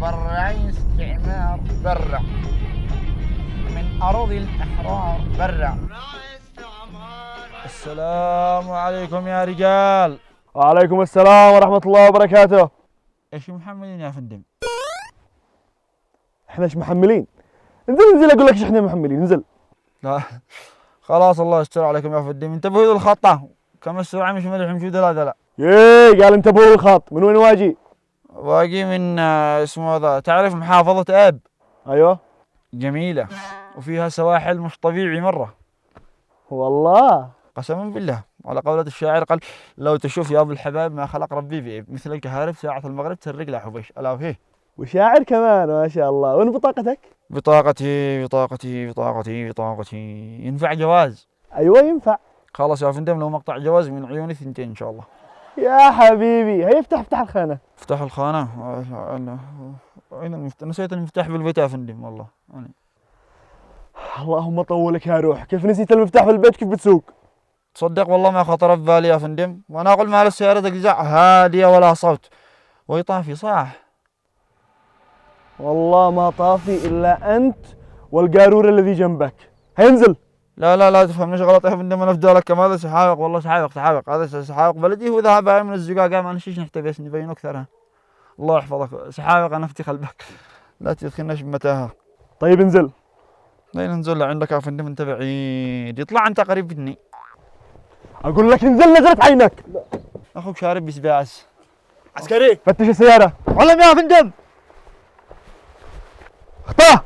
برع استعمار برع من أرض الأحرار برع. السلام عليكم يا رجال. وعليكم السلام ورحمة الله وبركاته. ايش محملين يا فندم؟ احنا ايش محملين؟ انزل اقول لك ايش احنا محملين، انزل. لا خلاص الله يستر عليكم يا فندم، انتبهوا للخطة، كم السرعة مش ملح مشوا دلا. ياي قال انتبهوا للخط، من وين واجي؟ واجي من اسمه هذا، تعرف محافظة اب؟ ايوه جميلة وفيها سواحل مش طبيعي مرة. والله قسما بالله على قولة الشاعر قال لو تشوف يا ابو الحبايب ما خلق ربي بعيب، مثل الكهارب ساعة المغرب تسرق له حبيش الا وهيه. وشاعر كمان ما شاء الله. وين بطاقتك؟ بطاقتي ينفع جواز؟ ايوه ينفع. خلاص يا فندم لو مقطع جواز من عيوني ثنتين ان شاء الله. يا حبيبي هيا افتح الخانة. افتح الخانة. نسيت المفتاح بالبيت يا فندم والله. اللهم طولك يا روح، كيف نسيت المفتاح في البيت كيف بتسوق؟ تصدق والله ما خطر ببالي يا فندم، وانا اقول مال السيارة اجزاء هادية ولا صوت ويطافي صح. والله ما طافي الا انت والقارور الذي جنبك. هينزل. لا تفهمنيش غلط يا فندم، انا افدى لك هذا سحاوق والله سحاوق هذا سحاوق بلدي، هو ذهب من الزقاق ما نشيش نحتبس نبين اكثرها. الله يحفظك سحاوق انا افتي قلبك، لا تدخلناش بمتاهة. طيب انزل. لين ننزل عندك يا فندم انت بعيد، يطلع انت قريب مني. اقول لك انزل نزلت عينك. اخوك شارب بسباس. عسكري فتش السيارة. علم يا فندم. اخطاه.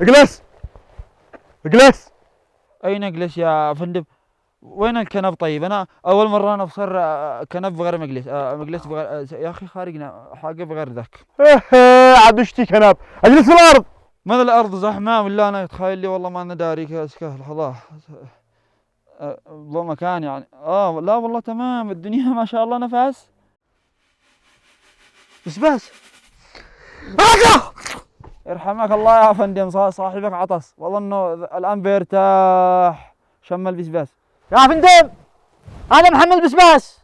اجلس. اين اجلس يا فندم؟ وين الكنب؟ طيب انا اول مره انا ابصر كنب بغير مجلس، مجلس بغير يا اخي خارجنا حاجه بغير ذاك. عاد اشتي كنب. اجلس في الارض. ماذا الارض زحمه ولا انا يتخيل لي والله ما انا داري كاسكه لحظه والله مكان يعني لا والله تمام الدنيا ما شاء الله نفس. بس يرحمك الله يا فندم، صاحبك عطس والله انه الان بيرتاح شم البسباس. يا فندم أنا محمل بسباس.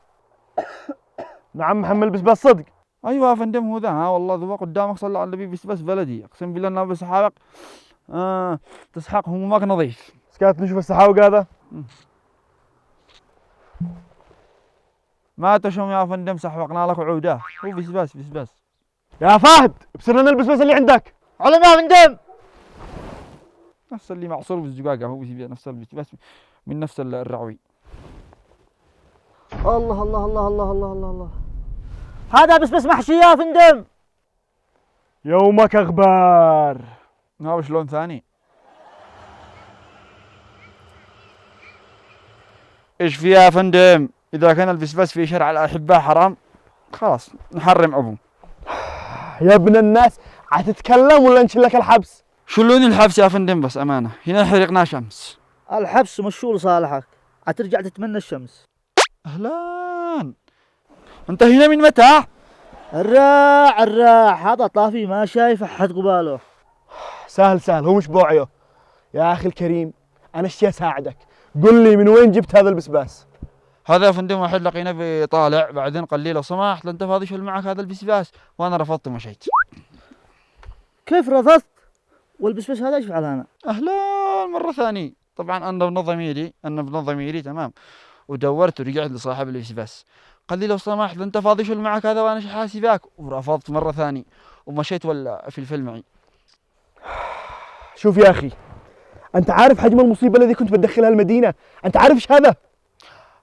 نعم محمل بسباس صدق. ايوه يا فندم هو ذا والله ذو قدامك صلى على النبي بسباس بلدي اقسم بالله انه بسحابك تسحق همومك نظيف. سكات نشوف السحاوق هذا. ما تشم يا فندم سحوقنا لك عوده، هو بسباس. يا فهد ابصر لنا البسباس اللي عندك. علم يا فندم. نفس اللي معصور بالزقاقه هو نفس البسباس من نفس الرعوي. الله هذا بسبس محشي يا فندم. يومك اخبار. ما شلون ثاني؟ ايش فيها يا فندم؟ اذا كان البسباس في شرع الاحباء حرام خلاص نحرم ابوه. يا ابن الناس هتتكلم ولا نشلك الحبس؟ شلون الحبس يا فندم بس امانه، هنا حرقنا شمس. الحبس مشو لصالحك، هترجع تتمنى الشمس. اهلا انت هنا من متى؟ الراع هذا طافي ما شايف احد قباله. سهل هو مش بوعيه. يا اخي الكريم انا اشتي اساعدك، قل لي من وين جبت هذا البسباس؟ هذا يا فندم واحد لقينا بطالع بعدين قال لي لو سمحت انت فاضي شو معك هذا البسباس، وانا رفضت ومشيت. كيف رفضت؟ والبسباس هذا ايش فعل انا؟ اهلا مرة ثانية، طبعا انا بنظ ضميري تمام، ودورت ورجعت لصاحب البسباس قال لي لو سمحت انت فاضي شو معك هذا وانا حاسبك، ورفضت مرة ثانية ومشيت ولا في الفيلم معي. شوف يا اخي انت عارف حجم المصيبة الذي كنت بدخلها المدينة؟ انت عارف ايش هذا؟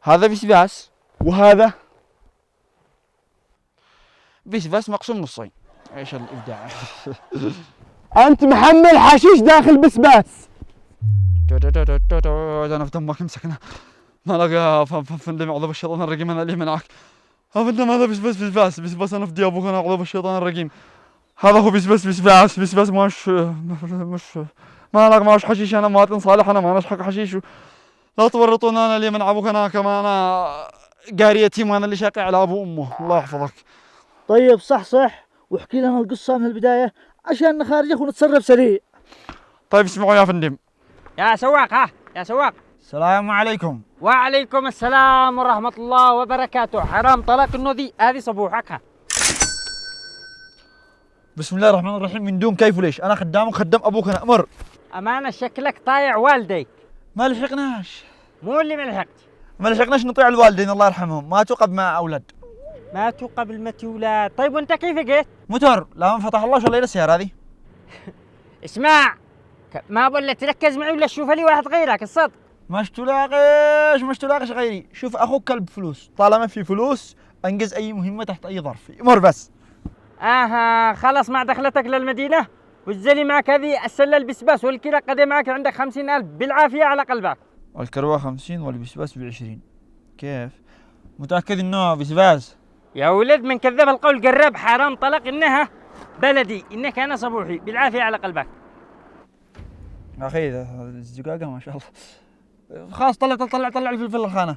هذا بسباس وهذا بسباس مقسوم نصين. ايش الابداع. انت محمل حشيش داخل بسباس. انا في دمك مسكنا ما لقى فندم اعوذ بالشيطان الرجيم انا اللي منعك. فندم هذا بسباس انا في ابوك انا اعوذ بالشيطان الرجيم. هذا هو بسباس مش ما لقى حشيش، انا مواطن صالح انا ما نشحق حشيش. لا تورطونا انا اللي من ابوك انا كمان انا قاري يتيم وانا اللي شاقي على ابو امه الله يحفظك. طيب صح واحكي لنا القصة من البداية عشان نخارجك ونتصرف سريع. طيب اسمعوا يا فندم. يا سواق يا سواق. السلام عليكم. وعليكم السلام ورحمة الله وبركاته. حرام طلاق انه هذه صبوحك. بسم الله الرحمن الرحيم. من دون كيف وليش؟ انا خدامك خدام ابوك، انا امر. أمانة شكلك طايع والديك. ما لحقناش. مو اللي ما لحقت. ما لحقناش نطيع الوالدين الله يرحمهم، ماتوا قبل ما اولاد. ماتوا قبل ما تولد. طيب وانت كيف جيت؟ موتور لا من فتح الله شو الليله السياره هذه. اسمع، ما بقول لك تركز معي ولا تشوف لي واحد غيرك الصدق. مش تلاقيش غيري. شوف اخوك كلب فلوس، طالما في فلوس انجز اي مهمه تحت اي ظرف، امر بس. اها خلص مع دخلتك للمدينة والزلي معك هذه السلة البسباس والكيلة قد معك عندك 50,000 بالعافية على قلبك. الكروه 50 والبسباس ب20. كيف؟ متاكد انه بسباس؟ يا ولد من كذب القول قرب، حرام طلق انها بلدي، انك انا صبوحي بالعافية على قلبك. اخي الزقاقه ما شاء الله. خلاص طلع الفلفل الخانه.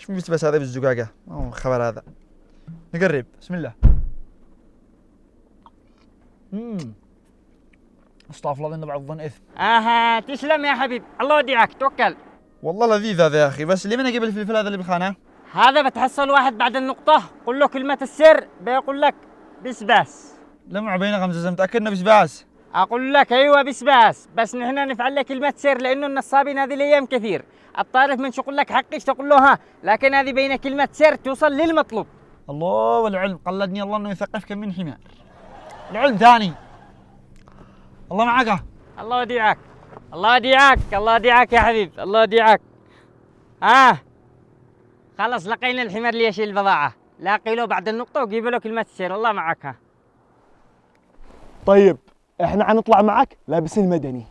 ايش بس هذا بالزقاقه؟ ما هو خبر هذا. نقرب بسم الله. استغفر الله ان بعض الظن اثم. اها تسلم يا حبيب، الله يوديعك توكل. والله لذيذ هذا يا اخي، بس ليه من اجيب الفلفل هذا اللي بالخانه؟ هذا بتحصل واحد بعد النقطة، قل له كلمة السر بيقول لك بسباس. لمع بين غمزه، متاكد انه بسباس؟ اقول لك ايوه بسباس، بس نحن نفعل لك كلمة سر لانه النصابين هذه الايام كثير. الطارف من شغل لك حقش تقول له ها، لكن هذه بين كلمة سر توصل للمطلوب. الله والعلم، قلدني الله انه يثقف كم من حمار. العلم ثاني. الله معك. الله يوديعك، الله يوديعك، الله يوديعك يا حبيب، الله يوديعك. خلص لقينا الحمار اللي يشيل البضاعة، لاقي له بعد النقطة وجيب له كلمة السر. الله معك. ها طيب احنا حنطلع معك لابسين مدني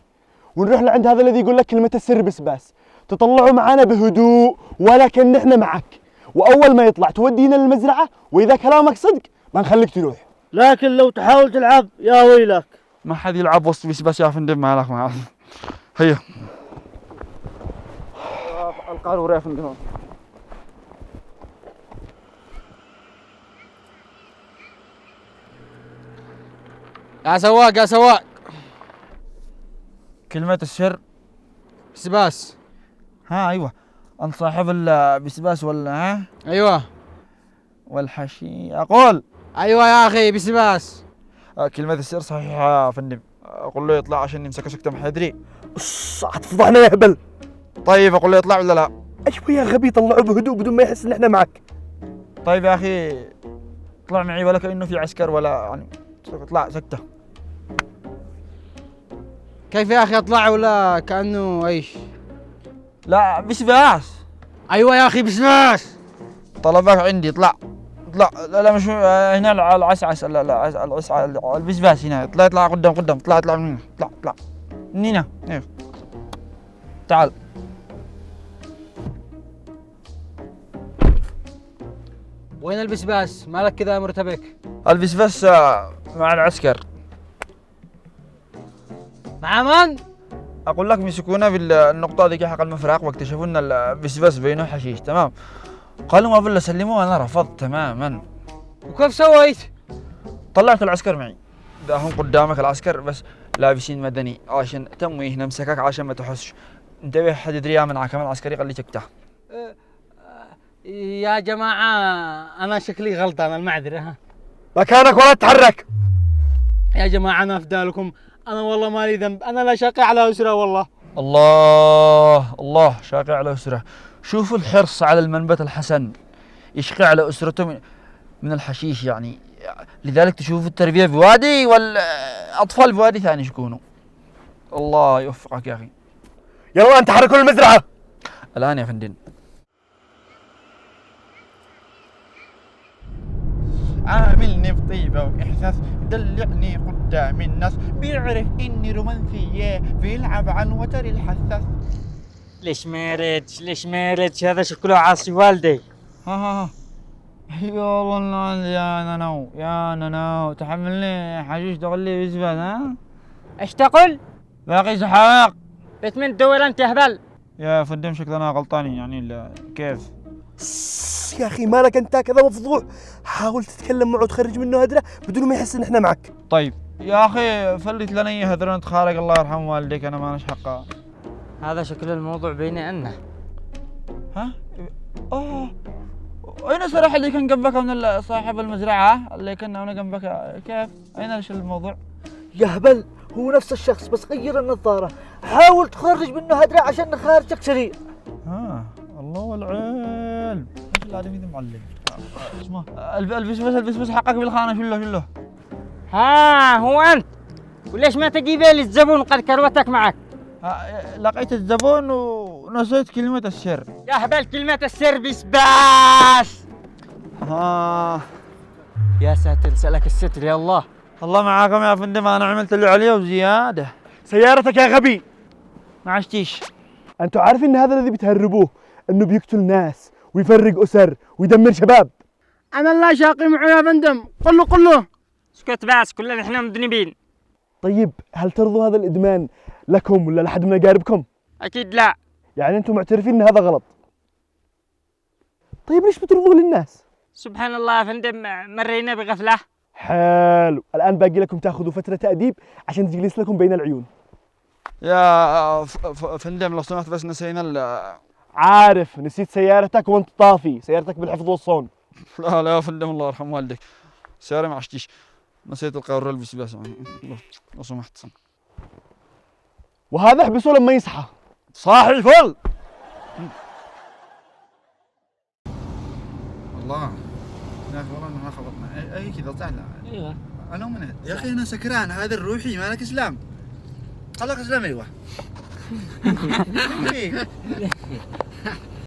ونروح لعند هذا الذي يقول لك كلمة السر بسباس، تطلعوا معنا بهدوء ولكن نحن معك، واول ما يطلع تودينا للمزرعة، واذا كلامك صدق ما نخليك تروح. لكن لو تحاول تلعب يا ويلك. ما حد يلعب وسط بس يا فندم، مالك معاه. هيا القارورة يا فندم. يا سواق يا سواق، كلمة السر. بسباس. ها ايوه، انت صاحب البسباس ولا ها؟ ايوه والحشي اقول. ايوه يا اخي بسباس. كلمة السر صحيحة يا فندم. اقول له يطلع عشان نمسكه سكته ما حد يدري. حتفضحنا يا هبل. طيب اقول له يطلع ولا لا؟ ايوه يا غبي، طلعوا بهدوء بدون ما يحس ان احنا معك. طيب يا اخي طلع معي ولا كأنه في عسكر ولا يعني، اطلع سكته. كيف يا اخي اطلع ولا كانه ايش؟ لا بسباس. ايوه يا اخي بسباس. طلبك عندي اطلع. لا مش هنا العسعس، لا العسعس البسباس هنا. اطلع قدام اطلع من هنا. اطلع من هنا. ايوه تعال. وين البسباس؟ مالك كذا مرتبك؟ البسباس مع العسكر. مع من؟ اقول لك مسكونا في النقطه ذيك حق المفرق واكتشفوا ان البسباس بينه حشيش. تمام، قالوا ما بالله سلموه، انا رفضت تماما. وكيف سويت؟ طلعت العسكر معي. ده هم قدامك العسكر بس لابسين مدني عشان تمويه نمسكك عشان ما تحسش. انتبه حد يدري يا منعك كمان عسكري قال لي تكته. يا جماعة أنا شكلي غلطان، المعذرة. ها مكانك ولا تتحرك. يا جماعة أنا أفدالكم، أنا والله مالي ذنب، أنا لا شاقي على أسرة والله. الله شاقي على أسره. شوفوا الحرص على المنبت الحسن، يشقي على أسرته من الحشيش يعني. لذلك تشوفوا التربية بوادي والأطفال بوادي ثاني شكونوا. الله يوفقك يا أخي. يلا انت حركوا المزرعة الآن يا فندم. عاملني بطيبة وإحساس، دلعني قدام الناس، بيعرف إني رومانسية، بيلعب عن وتر الحساس. ليش مارج هذا شكله عاصي والدي. ها يا والله يا نانو تحملني حشيش تغلي بزبال. ها ايش تقول؟ باقي سحاق. بيت من الدول انت اهبل. يا فندم شكلنا غلطانين يعني كيف؟ يا اخي مالك انت كذا مفضوح، حاول تتكلم معه وتخرج منه هدره بدون ما يحس ان احنا معك. طيب يا اخي فلت لنا اياه هذرون تخارق، الله يرحم والديك، انا ما حقه. هذا شكل الموضوع بيني انا. ها؟ أين صراح اللي كان جنبك من صاحب المزرعة اللي كان هنا جنبك؟ كيف؟ أين ايش الموضوع؟ يا هبل، هو نفس الشخص بس غير النظارة. حاول تخرج منه هدرة عشان نخارجك سريع. الله والعلم. ايش الآدمي ذي معلم؟ اسمه البس بس حقك بالخانة. شله ها هو أنت، وليش ما تجيب لي الزبون قد كروتك معك؟ لقيت الزبون ونسيت كلمة السر. يا هبل كلمة السر بس. يا ساتر، سألك الستر يا الله. الله معاكم يا فندم، أنا عملت اللي عليه وزيادة. سيارتك يا غبي. ما عشتيش. انتوا عارفين ان هذا الذي بتهربوه انه بيقتل ناس ويفرق اسر ويدمر شباب. انا لا شاقي معه يا فندم، قل له. اسكت بس، كلنا احنا مذنبين. طيب هل ترضوا هذا الادمان لكم ولا لحد من اقاربكم؟ أكيد لا. يعني انتم معترفين ان هذا غلط. طيب ليش بترضوا للناس؟ سبحان الله يا فندم، مرينا بغفلة. حلو، الان باقي لكم تاخذوا فتره تاديب عشان تجلس لكم بين العيون. يا فندم لو سمحت بس نسينا عارف، نسيت سيارتك وانت طافي، سيارتك بالحفظ والصون. لا يا فندم الله يرحم والديك، سيارة ما عشتيش، نسيت القارورة البس بس لو سمحت. وهذا احبسه لما يصحى. صاحي فل. والله يا اخي والله ما خبطنا اي كذا طلعنا. ايوه انا من يا اخي انا سكران، هذا الروحي مالك اسلام. خلك اسلام. ايوه